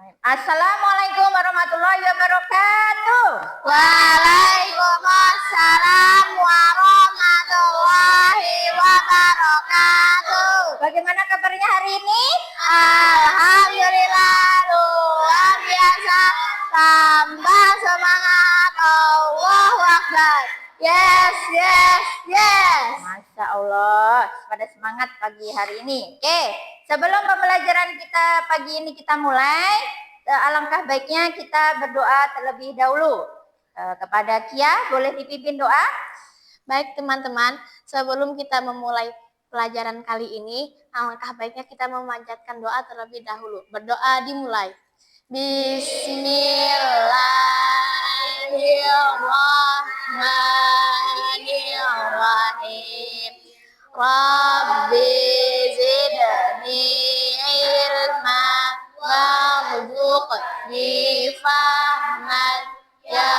Assalamualaikum warahmatullahi wabarakatuh. Waalaikumsalam warahmatullahi wabarakatuh. Bagaimana kabarnya hari ini? Alhamdulillah luar biasa. Tambah semangat. Allahu Akbar. Yes, yes, yes. Masya Allah, pada semangat pagi hari ini. Oke, sebelum pembelajaran kita pagi ini kita mulai, alangkah baiknya kita berdoa terlebih dahulu. Kepada Kia, boleh dipimpin doa? Baik teman-teman, sebelum kita memulai pelajaran kali ini, alangkah baiknya kita memanjatkan doa terlebih dahulu. Berdoa dimulai. Bismillahirrahmanirrahim. Rabbi zidni ilma warzuqni fahman. Ya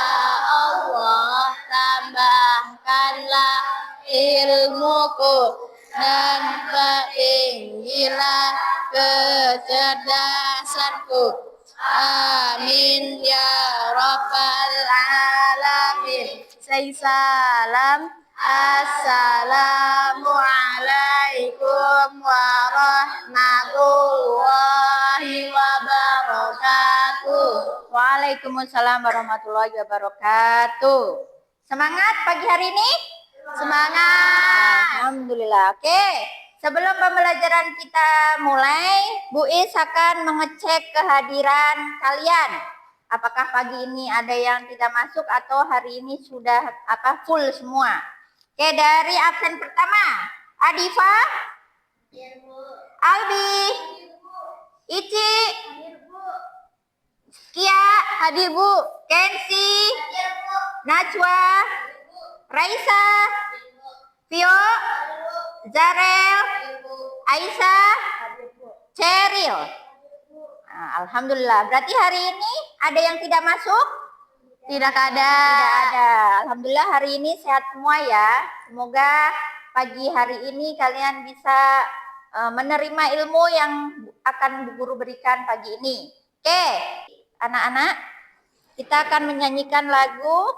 Allah, tambahkanlah ilmuku dan peringgilah kecerdasanku. Amin ya Rabbal Alamin. Salam. Assalamualaikum warahmatullahi wabarakatuh. Waalaikumsalam warahmatullahi wabarakatuh. Semangat pagi hari ini? Semangat. Alhamdulillah. Oke, sebelum pembelajaran kita mulai, Bu Is akan mengecek kehadiran kalian. Apakah pagi ini ada yang tidak masuk atau hari ini sudah full semua? Oke, dari absen pertama, Adifa, Albi, Ici, Kia, Hadir Bu. Kensi, Najwa, Raisa, Vio, Zarel, Aisyah, Ceril. Nah, alhamdulillah. Berarti hari ini ada yang tidak masuk? Tidak ada. Tidak ada. Alhamdulillah hari ini sehat semua ya. Semoga pagi hari ini kalian bisa menerima ilmu yang akan guru berikan pagi ini. Oke, anak-anak, kita akan menyanyikan lagu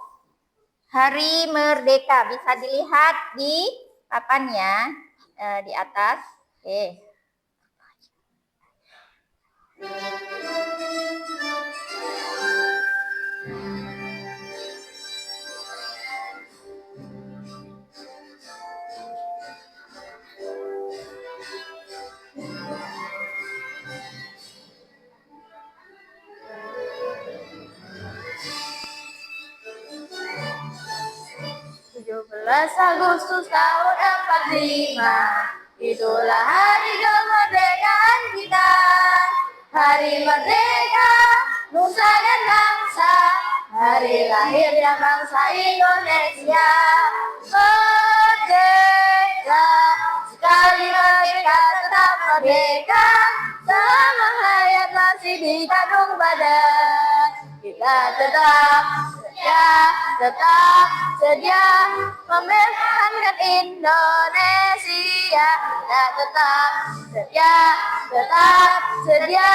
Hari Merdeka. Bisa dilihat di papannya di atas. Oke. Agustus tahun 45, itulah hari kemerdekaan kita. Hari merdeka, nusa dan bangsa, hari lahirnya bangsa Indonesia. Merdeka, sekali merdeka tetap merdeka, selama hayat masih dikandung badan. Kita tetap sedia mempertahankan Indonesia. Kita tetap sedia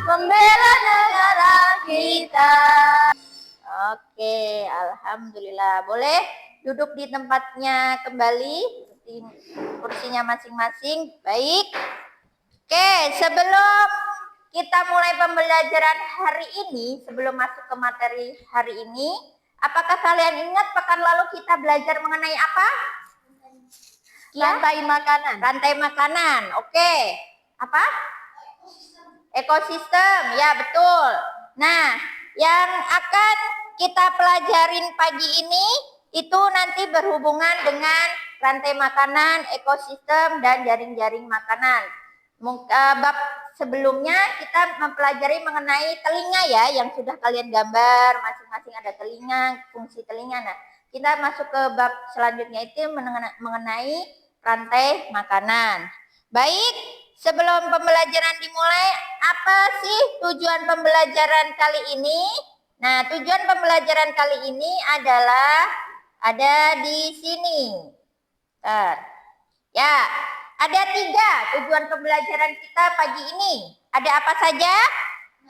membela negara kita. Oke, alhamdulillah. Boleh duduk di tempatnya kembali, di kursinya masing-masing. Baik. Oke, sebelum kita mulai pembelajaran hari ini, sebelum masuk ke materi hari ini, apakah kalian ingat pekan lalu kita belajar mengenai apa? Ya? Rantai makanan. Rantai makanan. Oke. Apa? Ekosistem. Ya, betul. Nah, yang akan kita pelajarin pagi ini itu nanti berhubungan dengan rantai makanan, ekosistem, dan jaring-jaring makanan. Bab sebelumnya kita mempelajari mengenai telinga ya, yang sudah kalian gambar, masing-masing ada telinga, fungsi telinga. Nah, kita masuk ke bab selanjutnya itu mengenai rantai makanan. Baik, sebelum pembelajaran dimulai, apa sih tujuan pembelajaran kali ini? Nah, tujuan pembelajaran kali ini adalah ada di sini. Ya, ada 3 tujuan pembelajaran kita pagi ini. Ada apa saja?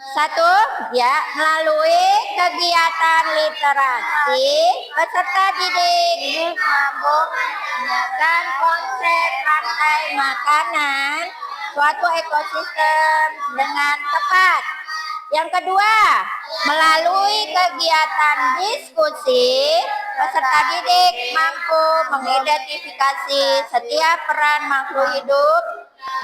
Satu, ya, melalui kegiatan literasi, peserta didik mampu menjaga konsep rantai makanan suatu ekosistem dengan tepat. Yang kedua, melalui kegiatan diskusi, peserta didik mampu mengidentifikasi setiap peran makhluk hidup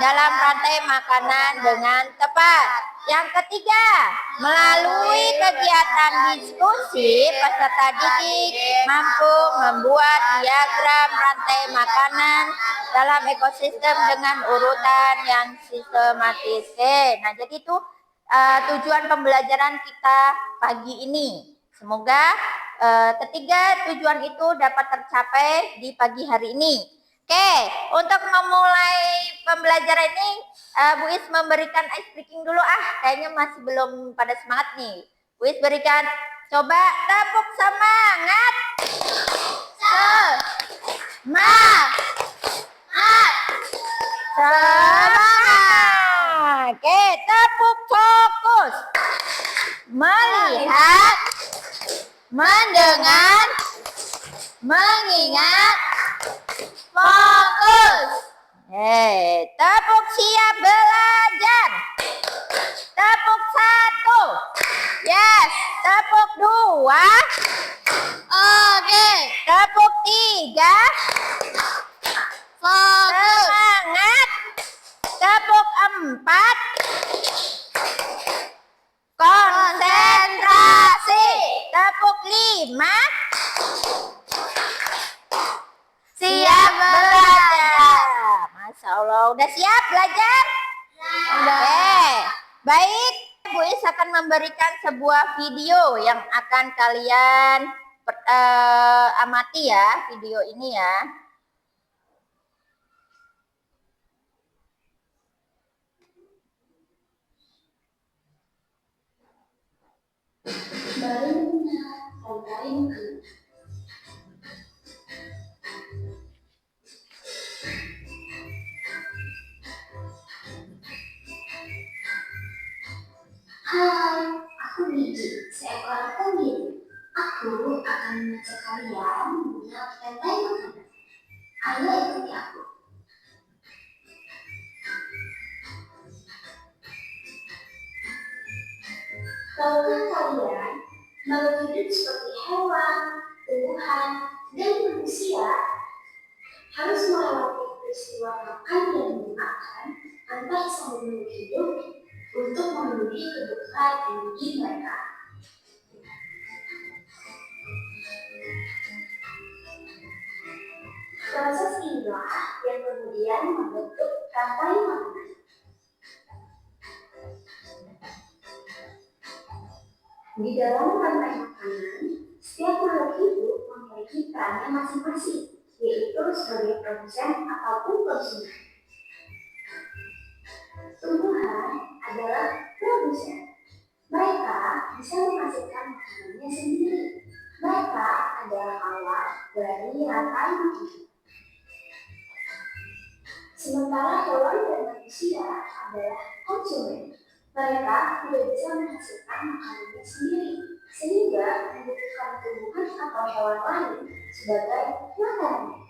dalam rantai makanan dengan tepat. Yang ketiga, melalui kegiatan diskusi, peserta didik mampu membuat diagram rantai makanan dalam ekosistem dengan urutan yang sistematis. Nah, jadi itu tujuan pembelajaran kita pagi ini. Semoga ketiga tujuan itu dapat tercapai di pagi hari ini. Oke, untuk memulai pembelajaran ini, Bu Is memberikan ice breaking dulu. Kayaknya masih belum pada semangat nih. Bu Is berikan, coba tepuk semangat. Semangat. Semangat. Oke, tepuk fokus. Melihat, mendengar, mengingat, fokus. Tepuk siap belajar. Tepuk 1. Yes. Tepuk 2. Oke. Tepuk 3. Fokus. Semangat. Tepuk 4. Konsentrasi. Tepuk 5. Siap belajar. Masya Allah, udah siap belajar? Udah. Baik, Bu Is akan memberikan sebuah video yang akan kalian amati ya, video ini ya. Hai, aku Gigi, seekor penggiri. Aku akan mengajak kalian membuat rantai makanan. Ayo ikuti aku. Tahukah kalian, makhluk hidup seperti hewan, tumbuhan, dan manusia harus melewati peristiwa makan dan memakan antar sama makhluk hidup untuk memenuhi kebutuhan energi mereka. Proses inilah yang kemudian membentuk rantai makanan. Di dalam rantai makanan, setiap makhluk hidup memiliki perannya masing-masing, yaitu sebagai produsen ataupun konsumen. Tumbuhan adalah produsen. Mereka bisa menghasilkan makanannya sendiri. Mereka adalah awal dari rantai makanan. Sementara hewan dan manusia adalah konsumen. Mereka tidak bisa menghasilkan makanannya sendiri, sehingga membutuhkan tumbuhan atau hewan lain sebagai makanannya.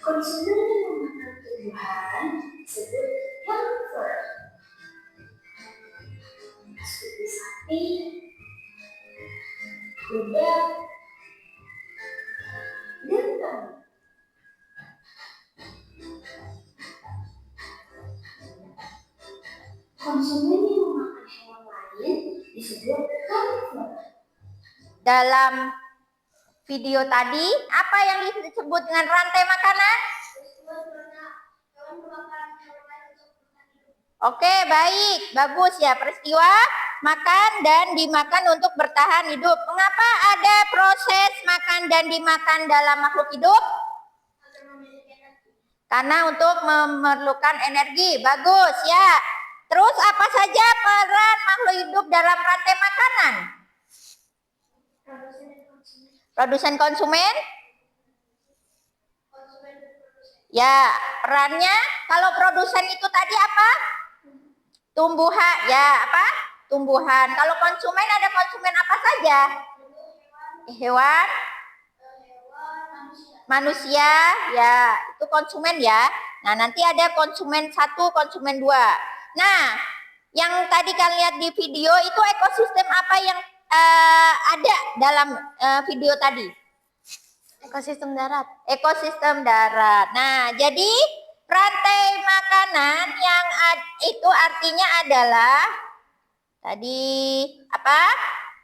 Konsumen yang memakan tumbuhan disebut herbivore, seperti sapi, kuda, dan ternak. Konsumen yang memakan hewan lain disebut carnivore. Dalam video tadi, apa yang disebut dengan rantai makanan? Oke, baik. Bagus ya, peristiwa makan dan dimakan untuk bertahan hidup. Mengapa ada proses makan dan dimakan dalam makhluk hidup? Karena untuk memerlukan energi. Bagus ya. Terus apa saja peran makhluk hidup dalam rantai makanan? Produsen konsumen? Ya, perannya kalau produsen itu tadi apa? Tumbuhan, ya apa? Tumbuhan. Kalau konsumen ada konsumen apa saja? Hewan, manusia, ya itu konsumen ya. Nah, nanti ada konsumen 1, konsumen 2. Nah, yang tadi kalian lihat di video itu ekosistem apa yang ada dalam video tadi? Ekosistem darat. Ekosistem darat. Nah, jadi rantai makanan yang itu artinya adalah tadi apa?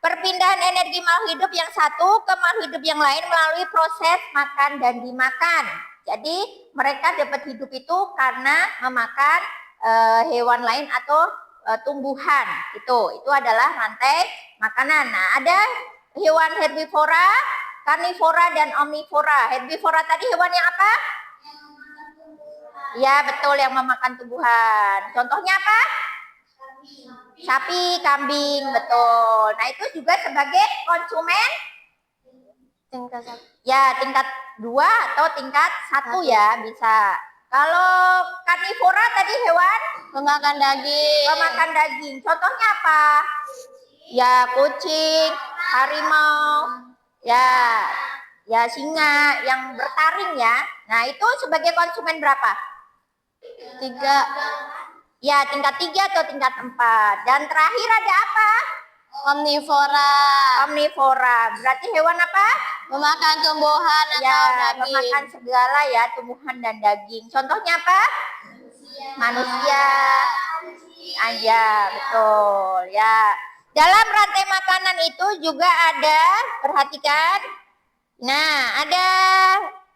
Perpindahan energi makhluk hidup yang satu ke makhluk hidup yang lain melalui proses makan dan dimakan. Jadi mereka dapat hidup itu karena memakan hewan lain atau tumbuhan. Itu adalah rantai makanan. Nah, ada hewan herbivora, karnivora, dan omnivora. Herbivora tadi hewan yang apa? Ya, betul, yang memakan tumbuhan. Contohnya apa? Sapi, kambing, betul. Nah, itu juga sebagai konsumen Tingkat 1. ya tingkat 2 atau tingkat 1 ya bisa. Kalau karnivora tadi hewan Memakan daging. pemakan daging. Contohnya apa? Ya kucing, harimau, ya singa yang bertaring ya. Nah, itu sebagai konsumen berapa? 3. Ya, tingkat 3 atau tingkat 4. Dan terakhir ada apa? Omnivora. Omnivora. Berarti hewan apa? Memakan tumbuhan atau Ya, daging. memakan segala ya, tumbuhan dan daging. Contohnya apa? Manusia. Aja, betul. Ya. Dalam rantai makanan itu juga ada, perhatikan. Nah, ada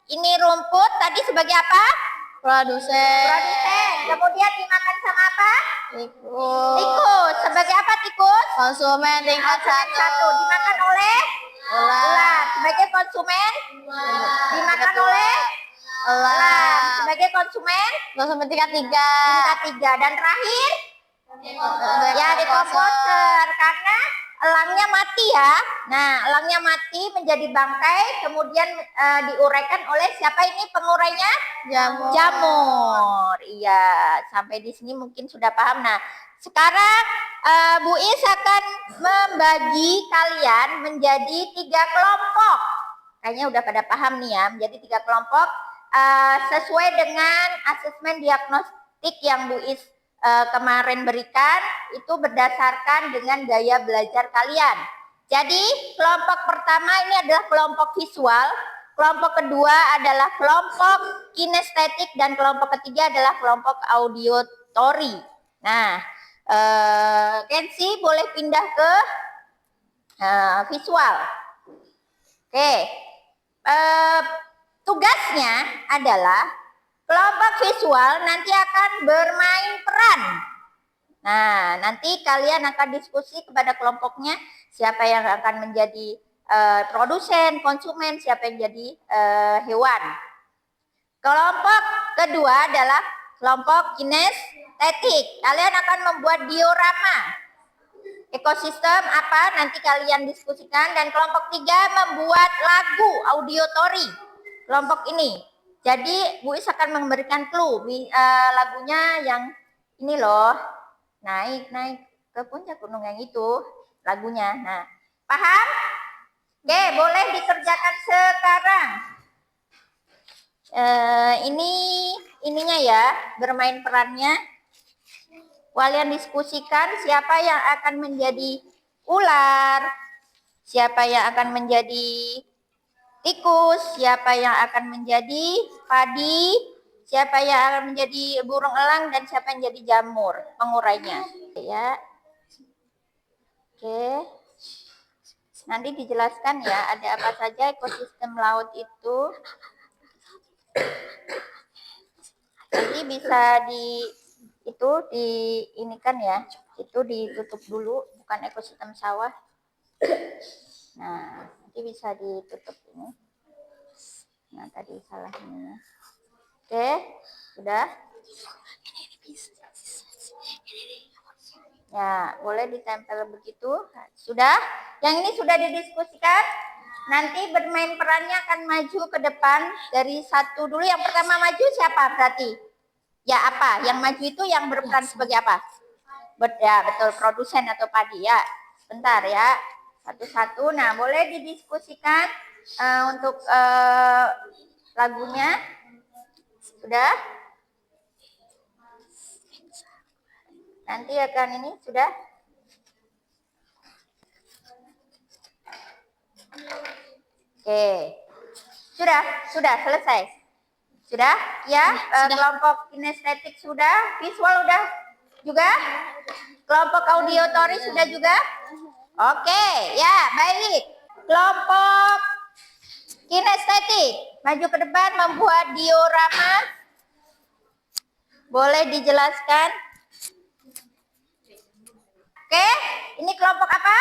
ini rumput tadi sebagai apa? Produsen. Produsen. Kemudian dimakan sama apa? Tikus. Tikus. Sebagai apa tikus? Konsumen tingkat Konsumen 1. 1. Dimakan oleh ular. Sebagai konsumen dimakan oleh ular. Sebagai konsumen Konsumen tingkat 3. tingkat 3. Dan terakhir ya dekomposer karena elangnya mati ya. Nah, elangnya mati menjadi bangkai, kemudian diuraikan oleh siapa ini pengurainya? Jamur. Jamur. Iya, sampai di sini mungkin sudah paham. Nah, sekarang Bu Is akan membagi kalian menjadi 3 kelompok. Kayaknya udah pada paham nih ya, menjadi 3 kelompok sesuai dengan asesmen diagnostik yang Bu Is kemarin berikan, itu berdasarkan dengan gaya belajar kalian. Jadi kelompok pertama ini adalah kelompok visual, kelompok kedua adalah kelompok kinestetik, dan kelompok ketiga adalah kelompok auditory. Nah, Kenzi boleh pindah ke visual. Oke, tugasnya adalah kelompok visual nanti akan bermain peran. Nah, nanti kalian akan diskusi kepada kelompoknya siapa yang akan menjadi produsen, konsumen, siapa yang jadi hewan. Kelompok kedua adalah kelompok kinestetik. Kalian akan membuat diorama ekosistem apa nanti kalian diskusikan. Dan kelompok 3 membuat lagu auditory. Kelompok ini. Jadi Bu Is akan memberikan clue lagunya yang ini loh. Naik ke puncak gunung yang itu lagunya. Nah, paham? Oke, boleh dikerjakan sekarang. Ininya ya, bermain perannya. Kalian diskusikan siapa yang akan menjadi ular, siapa yang akan menjadi tikus, siapa yang akan menjadi padi, siapa yang akan menjadi burung elang, dan siapa yang jadi jamur pengurainya. Ya. Oke. Nanti dijelaskan ya ada apa saja ekosistem laut itu. Nanti bisa diinikan ya. Itu ditutup dulu, bukan ekosistem sawah. Nah, nanti bisa ditutup ini. Nah, tadi salah ini. Oke, sudah. Ya, boleh ditempel begitu. Sudah? Yang ini sudah didiskusikan? nanti bermain perannya akan maju ke depan dari satu dulu. Yang pertama maju siapa berarti? Ya apa? Yang maju itu yang berperan sebagai apa? Ya betul, produsen atau padi ya. Bentar ya, satu-satu. Nah boleh didiskusikan untuk lagunya. Sudah? Nanti akan ini sudah? Oke. Sudah selesai. Sudah? Ya, kelompok kinestetik sudah, visual udah juga? Kelompok auditory sudah juga? Oke, ya, baik. Kelompok kinestetik, maju ke depan membuat diorama. Boleh dijelaskan? Oke, ini kelompok apa?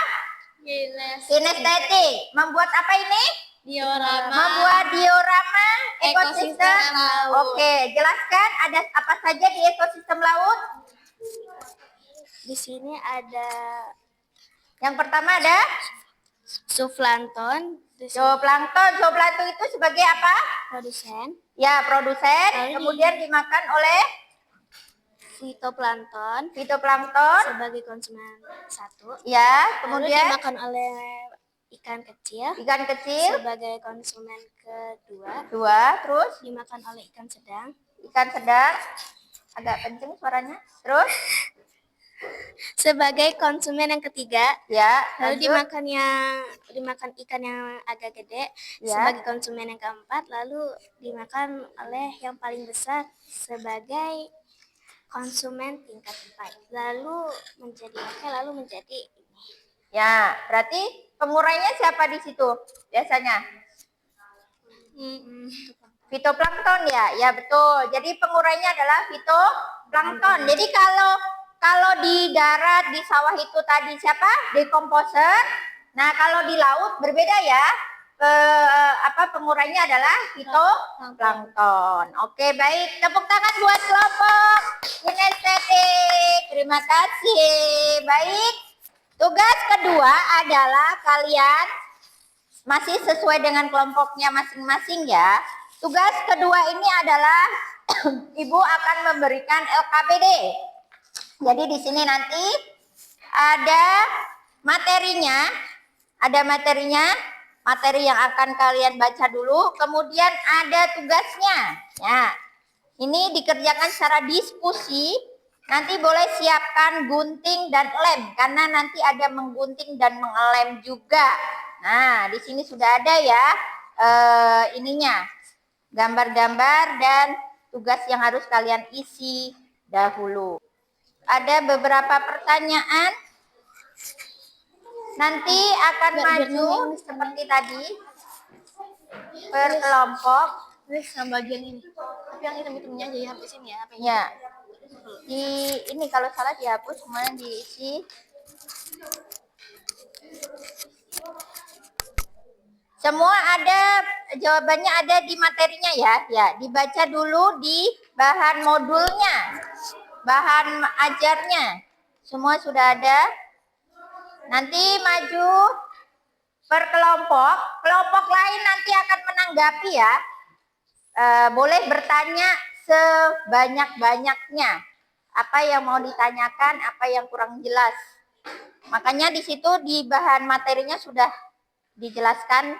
Kinestetik. Membuat apa ini? Diorama. Membuat diorama ekosistem. laut. Oke, jelaskan ada apa saja di ekosistem laut? Di sini ada Yang pertama ada zooplankton, zooplankton. Zooplankton itu sebagai apa? produsen, Ya, produsen. Lalu Kemudian dimakan oleh fitoplankton fitoplankton. sebagai konsumen satu. Ya, Lalu kemudian dimakan oleh ikan kecil ikan kecil. sebagai konsumen kedua. Dua, terus Dimakan oleh ikan sedang. ikan sedang. Agak kenceng suaranya. Terus Sebagai konsumen yang ketiga. ya, Lalu lanjut. dimakan ikan yang agak gede Ya. sebagai konsumen yang keempat, lalu dimakan oleh yang paling besar sebagai konsumen tingkat 4. Lalu menjadi ini. Ya, berarti pengurainya siapa di situ biasanya? Fitoplankton ya, ya betul. Jadi pengurainya adalah fitoplankton. Jadi kalau di darat di sawah itu tadi siapa? Decomposer. Nah kalau di laut berbeda ya. Pengurainya adalah fitoplankton. Oke baik, tepuk tangan buat kelompok kinestetik. Terima kasih. Baik. Tugas kedua adalah kalian masih sesuai dengan kelompoknya masing-masing ya. Tugas kedua ini adalah Ibu akan memberikan LKPD. Jadi di sini nanti ada materinya, materi yang akan kalian baca dulu, kemudian ada tugasnya. Ya, ini dikerjakan secara diskusi. Nanti boleh siapkan gunting dan lem karena nanti ada menggunting dan mengelem juga. Nah, di sini sudah ada ya ininya, gambar-gambar dan tugas yang harus kalian isi dahulu. Ada beberapa pertanyaan. Nanti akan maju seperti tadi per kelompok. Sama bagian ini. Tapi yang hitam-hitamnya aja ya sampai sini ya. Ya. Ini kalau salah dihapus, kemudian diisi. Semua ada, jawabannya ada di materinya ya. Ya, dibaca dulu di bahan modulnya, bahan ajarnya. Semua sudah ada. Nanti maju per kelompok. Kelompok lain nanti akan menanggapi ya. Boleh bertanya sebanyak-banyaknya. Apa yang mau ditanyakan, apa yang kurang jelas. Makanya di situ di bahan materinya sudah dijelaskan.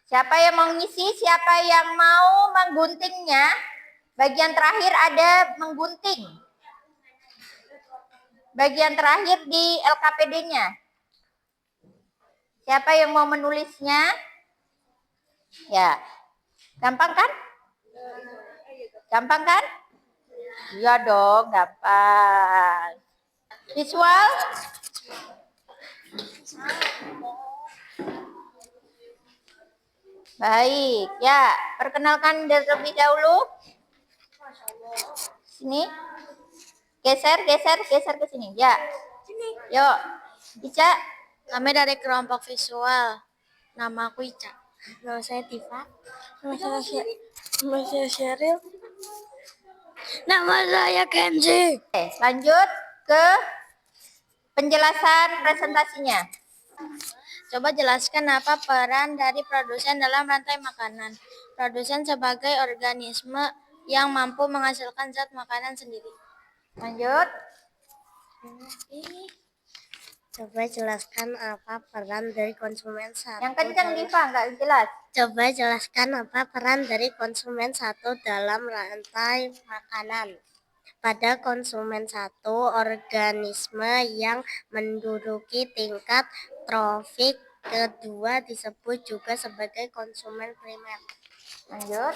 Siapa yang mau ngisi, siapa yang mau mengguntingnya. Bagian terakhir ada menggunting. Bagian terakhir di LKPD-nya. Siapa yang mau menulisnya? Ya. Gampang kan? Gampang kan? Iya dong, gampang. Visual? Baik, ya. Perkenalkan terlebih dahulu. Sini. Geser ke sini. Ya. Yuk. Ica. Kami dari kelompok visual. Nama aku Ica. Nama saya Tifa. Nama saya Sheryl. Nama saya Kenzi. Lanjut ke penjelasan presentasinya. Coba jelaskan apa peran dari produsen dalam rantai makanan. Produsen sebagai organisme yang mampu menghasilkan zat makanan sendiri. Lanjut. Coba jelaskan apa peran dari konsumen satu. Yang kencang Diva, nggak jelas. Coba jelaskan apa peran dari konsumen satu dalam rantai makanan. Pada konsumen satu, organisme yang menduduki tingkat trofik kedua disebut juga sebagai konsumen primer. Lanjut.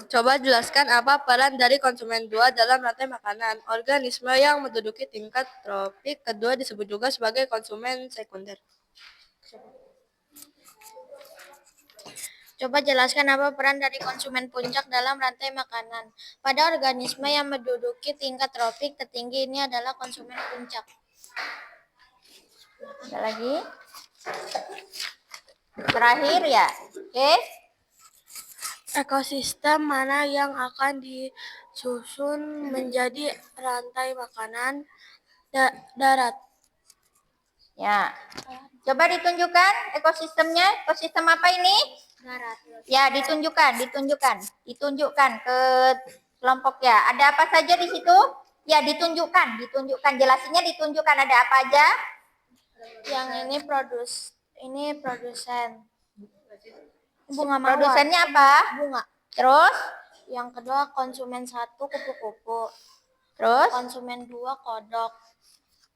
Coba jelaskan apa peran dari konsumen 2 dalam rantai makanan. Organisme yang menduduki tingkat trofik kedua disebut juga sebagai konsumen sekunder. Coba jelaskan apa peran dari konsumen puncak dalam rantai makanan. Pada organisme yang menduduki tingkat trofik tertinggi ini adalah konsumen puncak. Ada lagi. Terakhir ya. Oke. Ekosistem mana yang akan disusun menjadi rantai makanan darat? Ya. Coba ditunjukkan ekosistemnya. Ekosistem apa ini? Darat. Ya, ditunjukkan ke kelompok ya. Ada apa saja di situ? Ya, ditunjukkan. Jelasinnya ditunjukkan ada apa aja? Yang ini produsen. Bunga mawar. Produsennya apa? Bunga. Terus? Yang kedua konsumen satu kupu-kupu. Terus? Konsumen 2 kodok.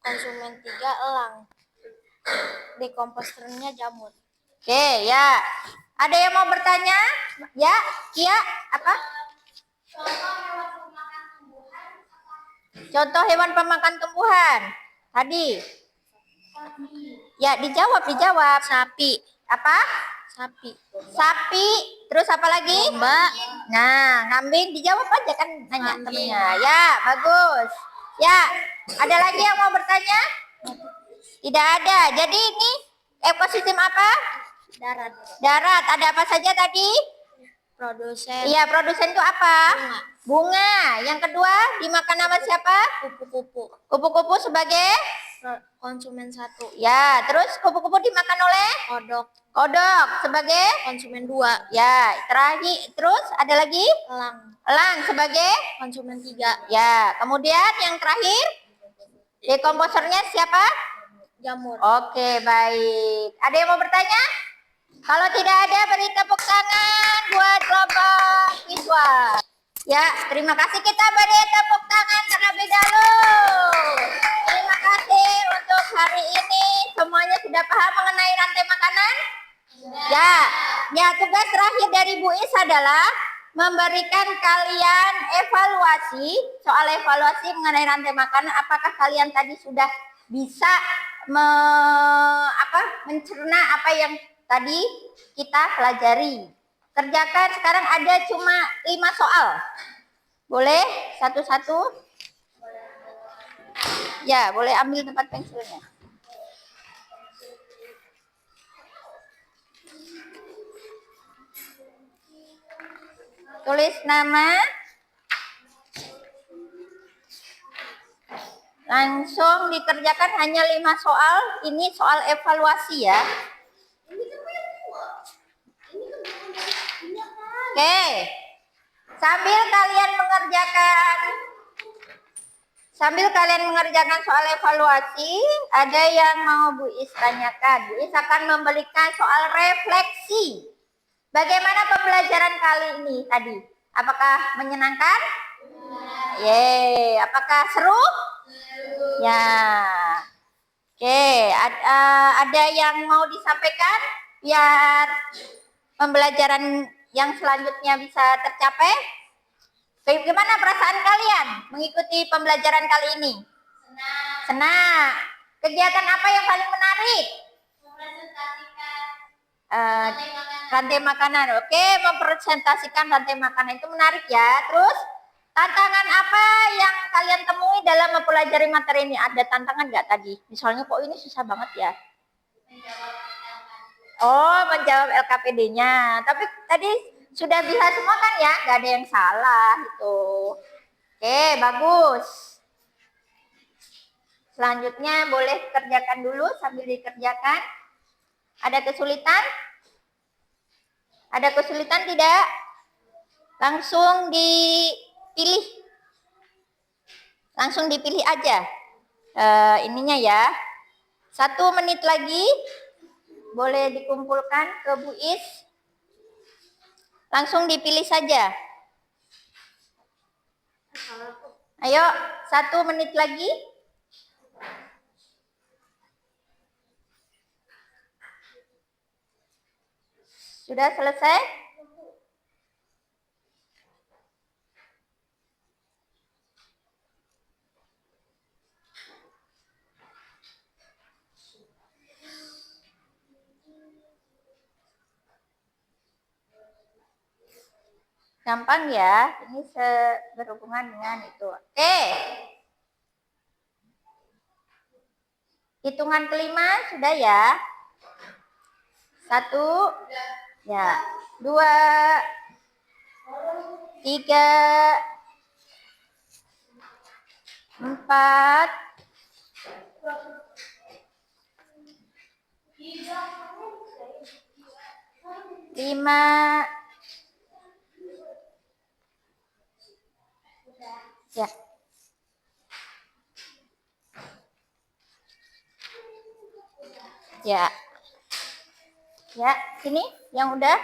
Konsumen 3 elang. Dekomposternya jamur. Oke, ya. Ada yang mau bertanya? Ya, Kia, apa? Contoh hewan pemakan tumbuhan. Tadi. Ya, dijawab. Sapi. Apa? Sapi. Sapi. Terus apa lagi? Domba. Nah, kambing dijawab aja kan nanya Kambing. temennya. Ya, bagus. Ya, ada lagi yang mau bertanya? Tidak ada. Jadi ini ekosistem apa? Darat. Darat. Ada apa saja tadi? Produsen. Iya, produsen itu apa? Bunga. Yang kedua, dimakan sama siapa? Kupu-kupu. Kupu-kupu sebagai? Konsumen satu. Ya, terus kupu-kupu dimakan oleh? Kodok. Kodok sebagai? Konsumen 2. Ya, terakhir. Terus ada lagi? Elang. Elang sebagai? Konsumen 3. Ya, kemudian yang terakhir? Dekomposernya siapa? Jamur. Oke, baik. Ada yang mau bertanya? Kalau tidak ada, beri tepuk tangan buat kelompok siswa. Ya, terima kasih, kita beri tepuk tangan terlebih dahulu. Terima kasih untuk hari ini. Semuanya sudah paham mengenai rantai makanan? Ya, tugas terakhir dari Bu Is adalah memberikan kalian soal evaluasi mengenai rantai makanan. Apakah kalian tadi sudah bisa mencerna apa yang tadi kita pelajari? Kerjakan, sekarang ada cuma 5 soal. Boleh satu-satu? Ya, boleh ambil tempat pensilnya. Tulis nama. Langsung dikerjakan hanya 5 soal. Ini soal evaluasi ya. Oke. Sambil kalian mengerjakan soal evaluasi, ada yang mau Bu Is tanyakan. Bu Is akan memberikan soal refleksi. Bagaimana pembelajaran kali ini tadi? Apakah menyenangkan? Apakah seru? Ya. Oke, ada yang mau disampaikan biar pembelajaran yang selanjutnya bisa tercapai? Bagaimana perasaan kalian mengikuti pembelajaran kali ini? Senang. Kegiatan apa yang paling menarik? Rantai makanan. Oke, mempresentasikan rantai makanan itu menarik ya. Terus tantangan apa yang kalian temui dalam mempelajari materi ini? Ada tantangan nggak tadi? Misalnya kok ini susah banget ya? Oh, menjawab LKPD-nya. Tapi tadi sudah bisa semua kan ya? Nggak ada yang salah itu. Oke, bagus. Selanjutnya boleh kerjakan dulu sambil dikerjakan. Ada kesulitan? Ada kesulitan tidak? Langsung dipilih. Langsung dipilih aja. Ininya ya. 1 menit lagi. Boleh dikumpulkan ke Bu Is. Langsung dipilih saja. Ayo, 1 menit lagi. Sudah selesai? Gampang ya, ini berhubungan dengan itu. Oke. Hitungan kelima sudah ya. 1, ya, 2, 3, 4, 5, ya. Ya. Ya, sini yang udah.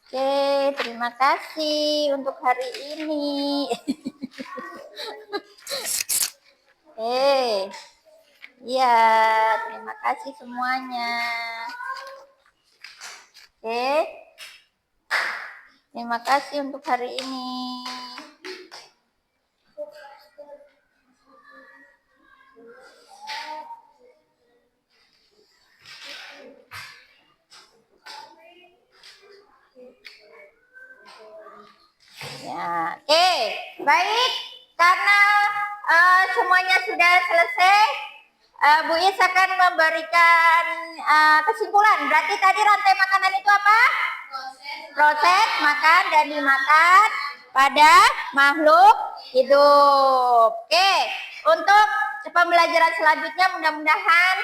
Oke, terima kasih untuk hari ini. Iya, terima kasih semuanya. Oke. Terima kasih untuk hari ini. Ya, oke, baik. Karena semuanya sudah selesai, Bu Is akan memberikan kesimpulan. Berarti tadi rantai makanan itu apa? Proses makan dan dimakan pada makhluk hidup. Oke, untuk pembelajaran selanjutnya mudah-mudahan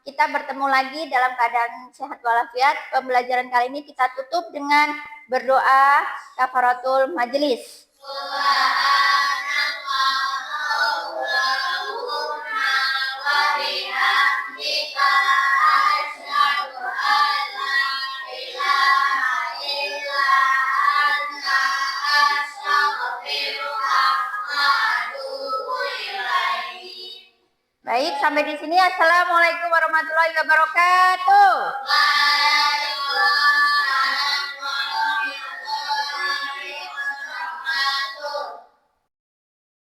kita bertemu lagi dalam keadaan sehat walafiat. Pembelajaran kali ini kita tutup dengan berdoa kafaratul majelis. Baik, sampai di sini. Assalamualaikum warahmatullahi wabarakatuh. Waalaikumsalam.